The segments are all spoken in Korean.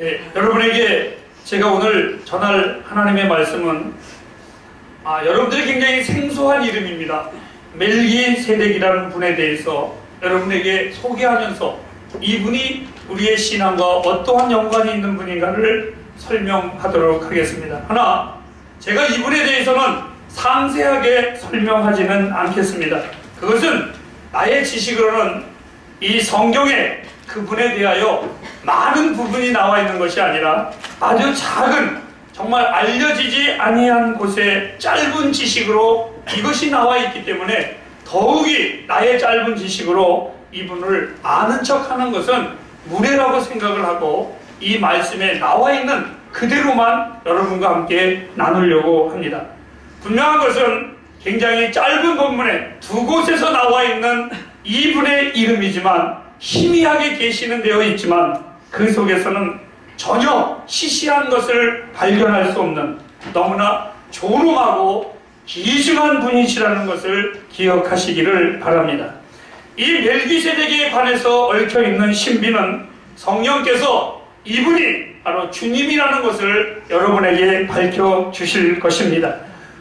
네, 여러분에게 제가 오늘 전할 하나님의 말씀은 여러분들이 굉장히 생소한 이름입니다. 멜기세덱이라는 분에 대해서 여러분에게 소개하면서 이분이 우리의 신앙과 어떠한 연관이 있는 분인가를 설명하도록 하겠습니다. 하나, 제가 이분에 대해서는 상세하게 설명하지는 않겠습니다. 그것은 나의 지식으로는 이 성경에 그분에 대하여 많은 부분이 나와 있는 것이 아니라 아주 작은, 정말 알려지지 아니한 곳에 짧은 지식으로 이것이 나와 있기 때문에 더욱이 나의 짧은 지식으로 이분을 아는 척하는 것은 무례라고 생각을 하고 이 말씀에 나와 있는 그대로만 여러분과 함께 나누려고 합니다. 분명한 것은 굉장히 짧은 본문에 두 곳에서 나와 있는 이분의 이름이지만 희미하게 계시는 되어 있지만 그 속에서는 전혀 시시한 것을 발견할 수 없는 너무나 존엄하고 귀중한 분이시라는 것을 기억하시기를 바랍니다. 이 멜기세덱에 관해서 얽혀있는 신비는 성령께서 이분이 바로 주님이라는 것을 여러분에게 밝혀주실 것입니다.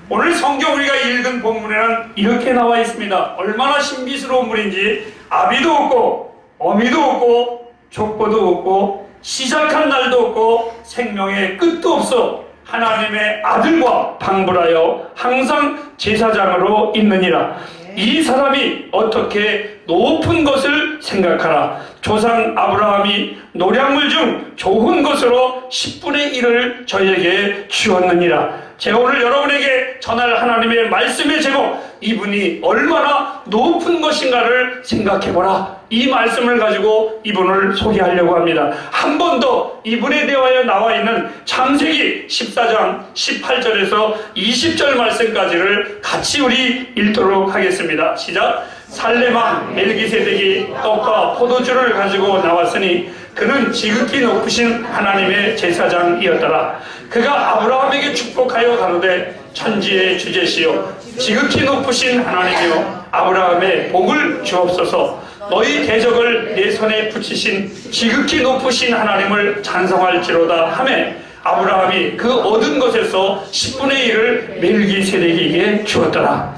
오늘 성경 우리가 읽은 본문에는 이렇게 나와 있습니다. 얼마나 신비스러운 분인지 아비도 없고 어미도 없고 족보도 없고 시작한 날도 없고 생명의 끝도 없어 하나님의 아들과 방불하여 항상 제사장으로 있느니라. 이 사람이 어떻게 높은 것을 생각하라. 조상 아브라함이 노량물 중 좋은 것으로 10분의 1을 저에게 주었느니라. 제가 오늘 여러분에게 전할 하나님의 말씀의 제목, 이분이 얼마나 높은 것인가를 생각해보라. 이 말씀을 가지고 이분을 소개하려고 합니다. 한 번 더 이분에 대하여 나와 있는 창세기 14장 18절에서 20절 말씀까지를 같이 우리 읽도록 하겠습니다. 시작. 살레망 멜기세덱이 떡과 포도주를 가지고 나왔으니 그는 지극히 높으신 하나님의 제사장이었더라. 그가 아브라함에게 축복하여 가로되 천지의 주제시여 지극히 높으신 하나님이여 아브라함의 복을 주옵소서. 너희 대적을 내 손에 붙이신 지극히 높으신 하나님을 찬송할지로다 하매 아브라함이 그 얻은 것에서 10분의 1을 멜기세덱에게 주었더라.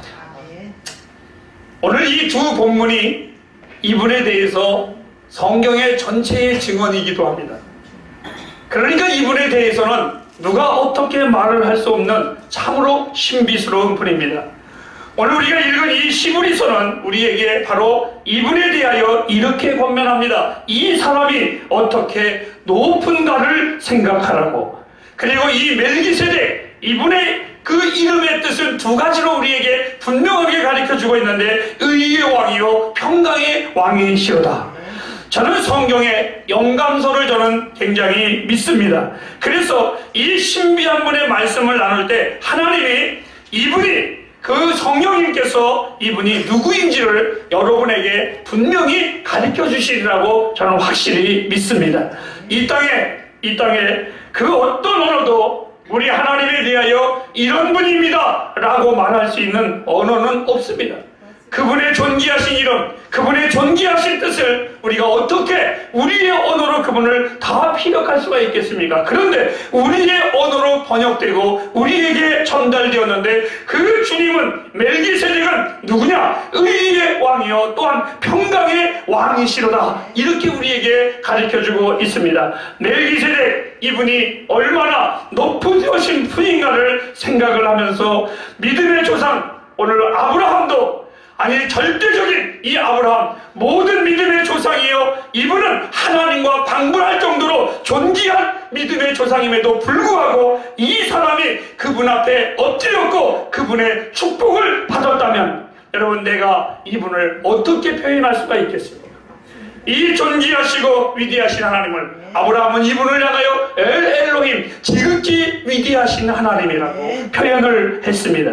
오늘 이 두 본문이 이분에 대해서 성경의 전체의 증언이기도 합니다. 그러니까 이분에 대해서는 누가 어떻게 말을 할 수 없는 참으로 신비스러운 분입니다. 오늘 우리가 읽은 이 히브리서는 우리에게 바로 이분에 대하여 이렇게 권면합니다. 이 사람이 어떻게 높은가를 생각하라고. 그리고 이 멜기세덱, 이분의 그 이름의 뜻은 두 가지로 우리에게 분명하게 가르쳐주고 있는데 의의 왕이요 평강의 왕이시로다. 저는 성경의 영감서를 저는 굉장히 믿습니다. 그래서 이 신비한 분의 말씀을 나눌 때 하나님이 이분이 그 성령님께서 이분이 누구인지를 여러분에게 분명히 가르쳐 주시리라고 저는 확실히 믿습니다. 이 땅에 그 어떤 언어도 우리 하나님에 대하여 이런 분입니다 라고 말할 수 있는 언어는 없습니다. 그분의 존귀하신 이름, 그분의 존귀하신 뜻을 우리가 어떻게 우리의 언어로 그분을 다 피력할 수가 있겠습니까? 그런데 우리의 언어로 번역되고 우리에게 전달되었는데 그 주님은, 멜기세덱은 누구냐? 의의 왕이요 또한 평강의 왕이시로다. 이렇게 우리에게 가르쳐주고 있습니다. 멜기세덱, 이분이 얼마나 높으신 분인가를 생각을 하면서 믿음의 조상, 오늘 아브라함도 아니 절대적인 이 아브라함, 모든 믿음의 조상이요 이분은 하나님과 방불할 정도로 존귀한 믿음의 조상임에도 불구하고 이 사람이 그분 앞에 엎드렸고 그분의 축복을 받았다면 여러분, 내가 이분을 어떻게 표현할 수가 있겠습니까? 이 존귀하시고 위대하신 하나님을, 아브라함은 이분을 향하여 엘로힘, 지극히 위대하신 하나님이라고 표현을 했습니다.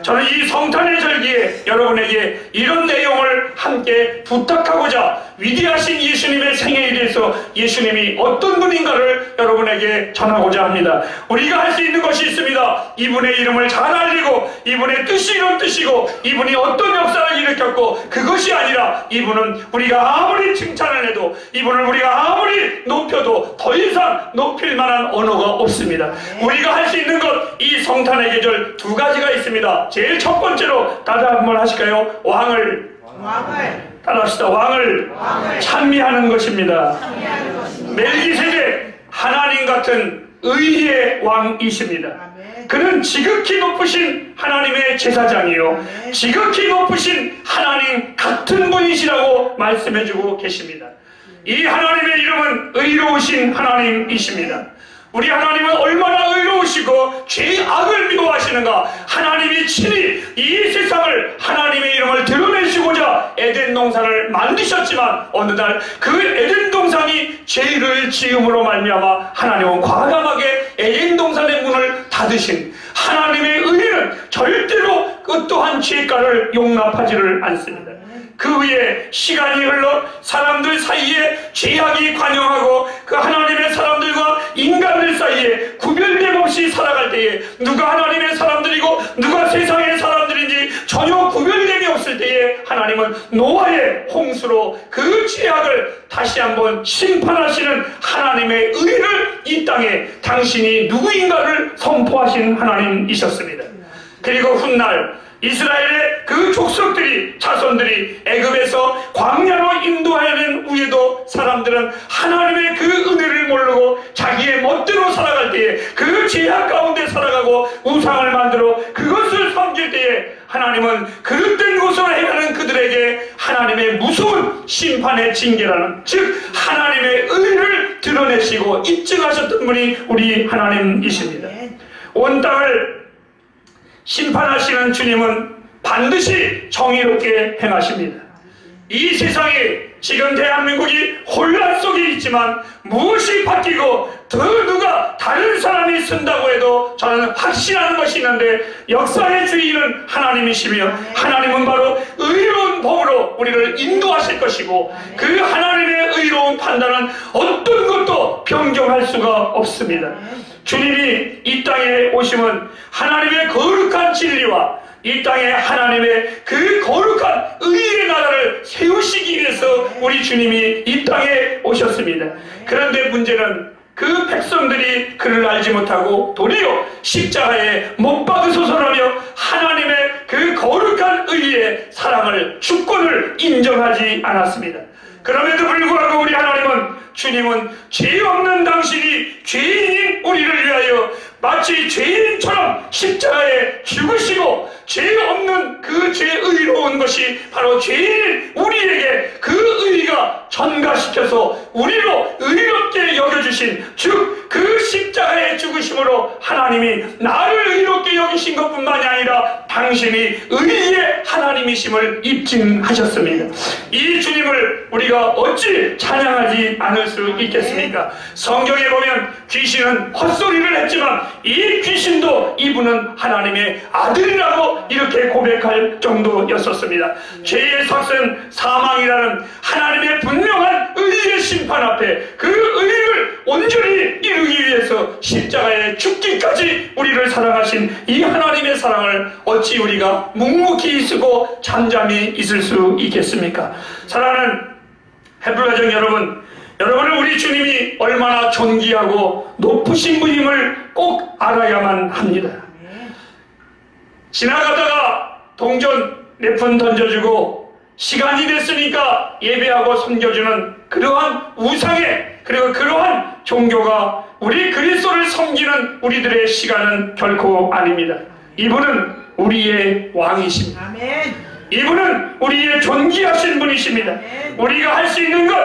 저는 이 성탄의 절기에 여러분에게 이런 내용을 함께 부탁하고자 위대하신 예수님의 생애에 대해서 예수님이 어떤 분인가를 여러분에게 여러분에게 전하고자 합니다. 우리가 할 수 있는 것이 있습니다. 이분의 이름을 잘 알리고 이분의 뜻이 이런 뜻이고 이분이 어떤 역사를 일으켰고, 그것이 아니라 이분은 우리가 아무리 칭찬을 해도, 이분을 우리가 아무리 높여도 더 이상 높일 만한 언어가 없습니다. 우리가 할 수 있는 것, 이 성탄의 계절 두 가지가 있습니다. 제일 첫 번째로 다들 한번 하실까요? 왕을 따라합시다. 왕을 찬미하는 것입니다. 멜기세덱, 하나님 같은 의의 왕이십니다. 그는 지극히 높으신 하나님의 제사장이요, 지극히 높으신 하나님 같은 분이시라고 말씀해주고 계십니다. 이 하나님의 이름은 의로우신 하나님이십니다. 우리 하나님은 얼마나 의로우시고 죄악을 미워하시는가. 하나님이 친히 이 세상을 하나님의 이름을 드러내시고자 에덴 동산을 만드셨지만, 어느 날 그 에덴 동산이 죄를 지음으로 말미암아 하나님은 과감하게 에덴 동산의 문을 닫으신 하나님의 의는 절대로 어떠한 죄가를 용납하지를 않습니다. 그 위에 시간이 흘러 사람들 사이에 죄악이 관영하고 그 하나님의 사람들과 인간들 사이에 구별됨 없이 살아갈 때에 누가 하나님의 사람들이고 누가 세상의 사람들인지 전혀 구별됨이 없을 때에 하나님은 노아의 홍수로 그 죄악을 다시 한번 심판하시는 하나님의 의를 이 땅에 당신이 누구인가를 선포하신 하나님이셨습니다. 그리고 훗날 이스라엘의 그 족속들이, 자손들이 애굽에서 광야로 인도하는 후에도 사람들은 하나님의 그 은혜를 모르고 자기의 멋대로 살아갈 때에, 그 죄악 가운데 살아가고 우상을 만들어 그것을 섬길 때에 하나님은 그릇된 곳으로 행하는 그들에게 하나님의 무서운 심판의 징계라는, 즉 하나님의 의를 드러내시고 입증하셨던 분이 우리 하나님이십니다. 온 땅을 심판하시는 주님은 반드시 정의롭게 행하십니다. 이 세상에 지금 대한민국이 혼란 속에 있지만 무엇이 바뀌고 더 누가 다른 사람이 쓴다고 해도 저는 확신하는 것이 있는데, 역사의 주인은 하나님이시며 하나님은 바로 의로운 법으로 우리를 인도하실 것이고, 그 하나님의 의로운 판단은 어떤 것도 변경할 수가 없습니다. 주님이 이 땅에 오심은 하나님의 거룩한 진리와 이 땅에 하나님의 그 거룩한 의의 나라를 세우시기 위해서 우리 주님이 이 땅에 오셨습니다. 그런데 문제는 그 백성들이 그를 알지 못하고 도리어 십자가에 못 박으소서라며 하나님의 그 거룩한 의의 사랑을, 주권을 인정하지 않았습니다. 그럼에도 불구하고 우리 하나님은, 주님은 죄 없는 당신이 죄인인 우리를 위하여 마치 죄인처럼 십자가에 죽으시고, 죄 없는 그 죄 의로운 것이 바로 죄인인 우리에게 그 의가 전가시켜서 우리로 의롭게 여겨주신, 즉 그 십자가의 죽으심으로 하나님이 나를 의롭게 여기신 것뿐만이 아니라 당신이 의의 하나님이심을 입증하셨습니다. 이 주님을 우리가 어찌 찬양하지 않을 수 있겠습니까? 성경에 보면 귀신은 헛소리를 했지만 이 귀신도 이분은 하나님의 아들이라고 이렇게 고백할 정도였었습니다. 죄의 삭은 사망이라는 하나님의 분명한 의의 심판 앞에 그 의를 온전히 이루기 위해서 십자가에 죽기까지 우리를 사랑하신 이 하나님의 사랑을 어찌 우리가 묵묵히 있고 잠잠히 있을 수 있겠습니까? 사랑하는 해불가정 여러분, 여러분은 우리 주님이 얼마나 존귀하고 높으신 분임을 꼭 알아야만 합니다. 지나가다가 동전 몇 푼 던져주고 시간이 됐으니까 예배하고 섬겨주는 그러한 우상의, 그리고 그러한 종교가 우리 그리스도를 섬기는 우리들의 시간은 결코 아닙니다. 이분은 우리의 왕이십니다. 아멘. 이분은 우리의 존귀하신 분이십니다. 아멘. 우리가 할 수 있는 것,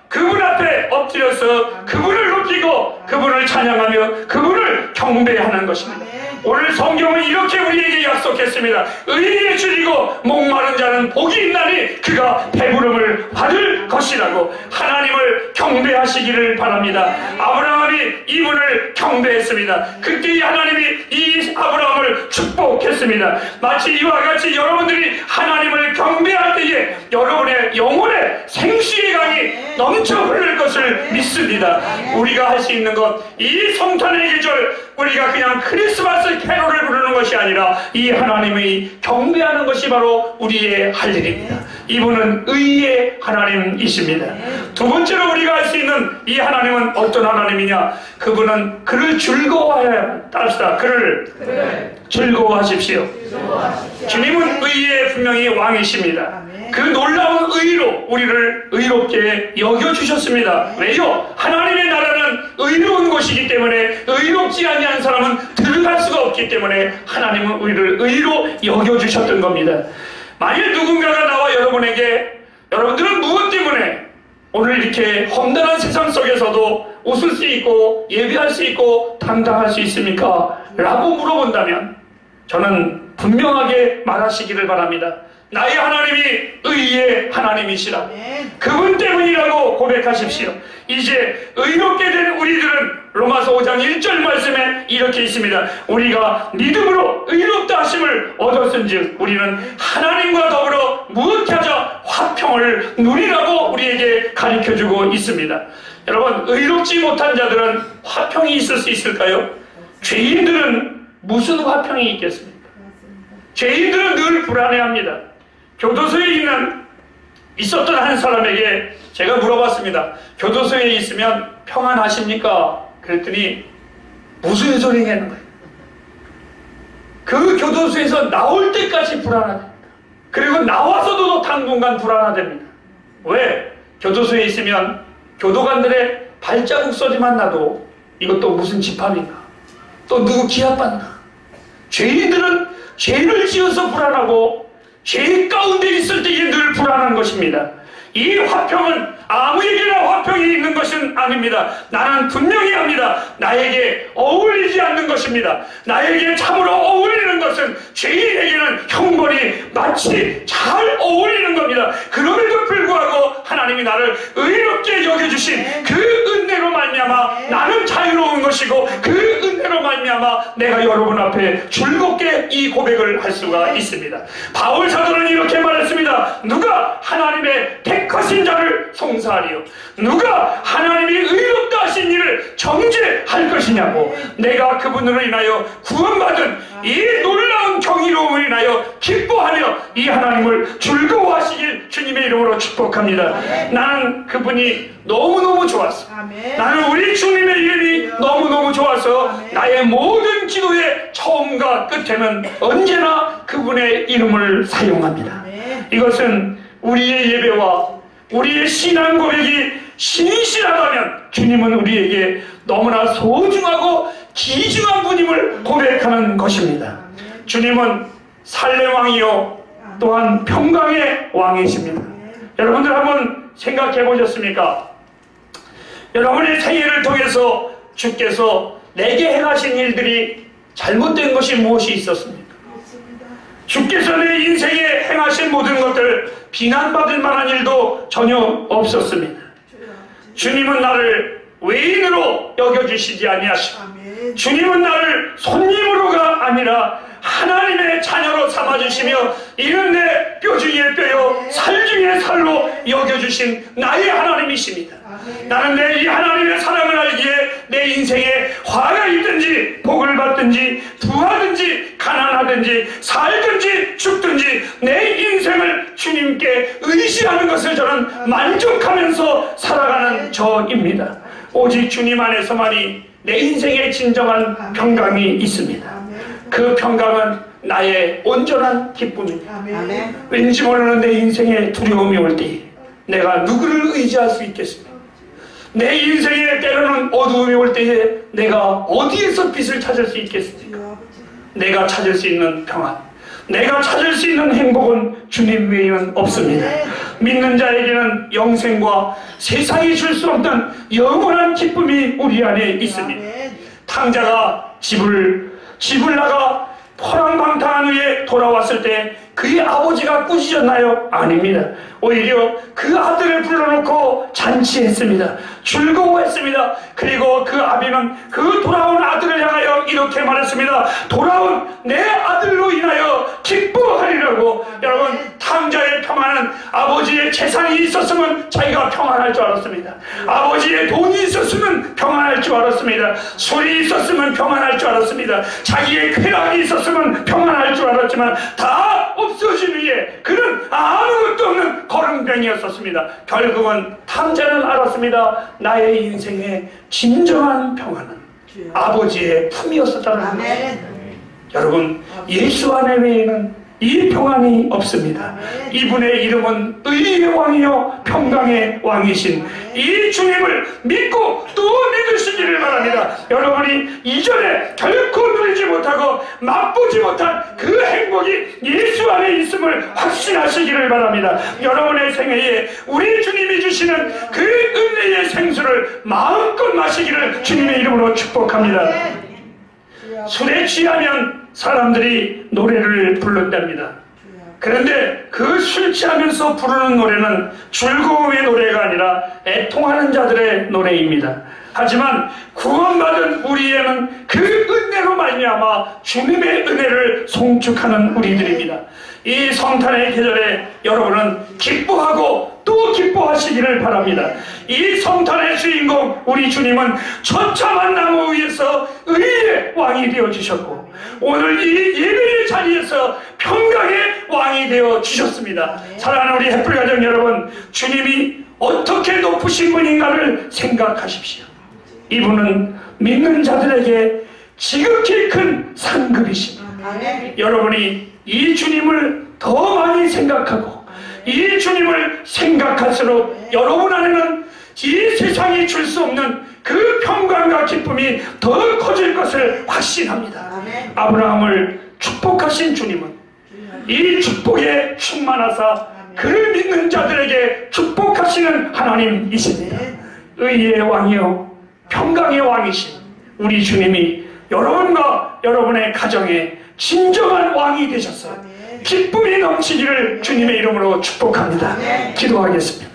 그분 앞에 엎드려서 그분을 높이고 그분을 찬양하며 그분을 경배하는 것입니다. 오늘 성경은 이렇게 우리에게 약속했습니다. 의인의 줄이고 목마른 자는 복이 있나니 그가 배부름을 받을 것이라고 하나님을 경배하시기를 바랍니다. 아브라함이 이 이분을 경배했습니다. 그때 이 하나님이 이 아브라함을 축복했습니다. 마치 이와 같이 여러분들이 하나님을 경배할 때에 여러분의 영혼의 생수의 강이 넘쳐 흐를 것을 믿습니다. 우리가 할 수 있는 것, 이 성탄의 계절 우리가 그냥 크리스마스 캐롤을 부르는 것이 아니라 이 하나님의 경배하는 것이 바로 우리의 할 일입니다. 이분은 의의 하나님이십니다. 두 번째로 우리가 할 수 있는 이 하나님은 어떤 하나님이냐? 그분은 그를 즐거워하여야 따릅시다. 그를 즐거워하십시오. 주님은 의의 분명히 왕이십니다. 그 놀라운 의로 우리를 의롭게 여겨주셨습니다. 왜요? 하나님의 나라는 의로운 곳이기 때문에 의롭지 아니한 사람은 들어갈 수가 없기 때문에 하나님은 우리를 의로 여겨주셨던 겁니다. 만일 누군가가 나와 여러분에게 여러분들은 무엇 때문에 오늘 이렇게 험난한 세상 속에서도 웃을 수 있고 예배할 수 있고 당당할 수 있습니까? 라고 물어본다면 저는 분명하게 말하시기를 바랍니다. 나의 하나님이 의의 하나님이시라. 그분 때문이라고 고백하십시오. 이제 의롭게 된 우리들은 로마서 5장 1절 말씀에 이렇게 있습니다. 우리가 믿음으로 의롭다 하심을 얻었은즉 우리는 하나님과 더불어 무엇 하자 화평을 누리라고 우리에게 가르쳐주고 있습니다. 여러분, 의롭지 못한 자들은 화평이 있을 수 있을까요? 죄인들은 무슨 화평이 있겠습니까? 죄인들은 늘 불안해합니다. 교도소에 있었던 한 사람에게 제가 물어봤습니다. 교도소에 있으면 평안하십니까? 그랬더니 무슨 소리 하는 거예요? 그 교도소에서 나올 때까지 불안하답니다. 그리고 나와서도 당분간 불안하답니다. 왜? 교도소에 있으면 교도관들의 발자국 소리만 나도 이것도 무슨 집합인가? 또 누구 기합받나? 죄인들은 죄를 지어서 불안하고 죄 가운데 있을 때에 늘 불안한 것입니다. 이 화평은 아무에게나 화평이 있는 것은 아닙니다. 나는 분명히 합니다. 나에게 어울리지 않는 것입니다. 나에게 참으로 어울리는 것은 죄인에게는 형벌이 마치 잘 어울리는 겁니다. 그럼에도 불구하고 하나님이 나를 의롭게 여겨주신 그 은혜로 말미암아 나는 자유로운 것이고 그 은혜로 말미암아 내가 여러분 앞에 즐겁게 이 고백을 할 수가 있습니다. 바울 사도는 이렇게 말했습니다. 누가 하나님의 택하신 자를 송사하리요? 누가 하나님이 의롭다 하신 일을 정죄할 것이냐고. 내가 그분으로 인하여 구원받은 이 놀라운 경이로움을 인하여 기뻐하며 이 하나님을 즐거워하시길 주님의 이름으로 축복합니다. 나는 그분이 너무너무 좋았어. 나는 우리 주님의 이름이 너무너무 좋아서 나의 모든 기도의 처음과 끝에는 언제나 그분의 이름을 사용합니다. 이것은 우리의 예배와 우리의 신앙 고백이 신실하다면 주님은 우리에게 너무나 소중하고 귀중한 분임을 고백하는 것입니다. 주님은 살렘 왕이요 또한 평강의 왕이십니다. 여러분들 한번 생각해 보셨습니까? 여러분의 생애를 통해서 주께서 내게 행하신 일들이 잘못된 것이 무엇이 있었습니까? 주께서 내 인생에 행하신 모든 것들 비난받을 만한 일도 전혀 없었습니다. 주님은 나를 외인으로 여겨주시지 아니하시고 주님은 나를 손님으로가 아니라 하나님의 자녀로 삼아주시며 이는 내 뼈 중에 뼈요 살 중에 살로 여겨주신 나의 하나님이십니다. 나는 내 이 하나님의 사랑을 알기에 내 인생에 화가 있든지 복을 받든지 부하든지 가난하든지 살든지 죽든지 내 인생을 주님께 의지하는 것을 저는 만족하면서 살아가는 저입니다. 오직 주님 안에서만이 내 인생에 진정한 평강이 있습니다. 그 평강은 나의 온전한 기쁨입니다. 왠지 모르는 내 인생에 두려움이 올 때 내가 누구를 의지할 수 있겠습니까? 내 인생에 때로는 어두움이 올 때에 내가 어디에서 빛을 찾을 수 있겠습니까? 내가 찾을 수 있는 평안, 내가 찾을 수 있는 행복은 주님 외에는 없습니다. 믿는 자에게는 영생과 세상이 줄 수 없는 영원한 기쁨이 우리 안에 있습니다. 탕자가 집을 나가 허랑방탕한 후에 돌아왔을 때 그의 아버지가 꾸짖었나요? 아닙니다. 오히려 그 아들을 불러놓고 잔치했습니다. 즐거워했습니다. 그리고 그 아비는 그 돌아온 아들을 향하여 이렇게 말했습니다. 돌아온 내 아들로 인하여 기뻐하리라고. 여러분, 탕자의 평안은 아버지의 재산이 있었으면 자기가 평안할 줄 알았습니다. 아버지의 돈이 있었으면 평안할 줄 알았습니다. 술이 있었으면 평안할 줄 알았습니다. 자기의 쾌락이 있었으면 평안할 줄 알았지만 다 없어진 후에 그는 아무것도 없는 거렁뱅이였었습니다. 결국은 탕자는 알았습니다. 나의 인생의 진정한 평안은 아버지의 품이었었다는 것입니다. 여러분, 예수 안에 외에는 이 평안이 없습니다. 이분의 이름은 의의 왕이요 평강의 왕이신 이 주님을 믿고 또 믿으시기를 바랍니다. 여러분이 이전에 결코 누리지 못하고 맛보지 못한 그 행복이 예수 안에 있음을 확신하시기를 바랍니다. 여러분의 생애에 우리 주님이 주시는 그 은혜의 생수를 마음껏 마시기를 주님의 이름으로 축복합니다. 술에 취하면 사람들이 노래를 부른답니다. 그런데 그 술 취하면서 부르는 노래는 즐거움의 노래가 아니라 애통하는 자들의 노래입니다. 하지만 구원받은 우리에는 그 은혜로 말미암아 주님의 은혜를 송축하는 우리들입니다. 이 성탄의 계절에 여러분은 기뻐하고 또 기뻐하시기를 바랍니다. 이 성탄의 주인공 우리 주님은 처참한 나무 위에서 의의 왕이 되어주셨고 오늘 이 예배의 자리에서 평강의 왕이 되어주셨습니다. 사랑하는 우리 햇불가정 여러분, 주님이 어떻게 높으신 분인가를 생각하십시오. 이분은 믿는 자들에게 지극히 큰 상급이십니다. 여러분이 이 주님을 더 많이 생각하고 이 주님을 생각할수록 여러분 안에는 이 세상이 줄 수 없는 그 평강과 기쁨이 더 커질 것을 확신합니다. 아브라함을 축복하신 주님은 이 축복에 충만하사 그를 믿는 자들에게 축복하시는 하나님이십니다. 의의 왕이요 평강의 왕이신 우리 주님이 여러분과 여러분의 가정에 진정한 왕이 되셔서 기쁨이 넘치기를 주님의 이름으로 축복합니다. 기도하겠습니다.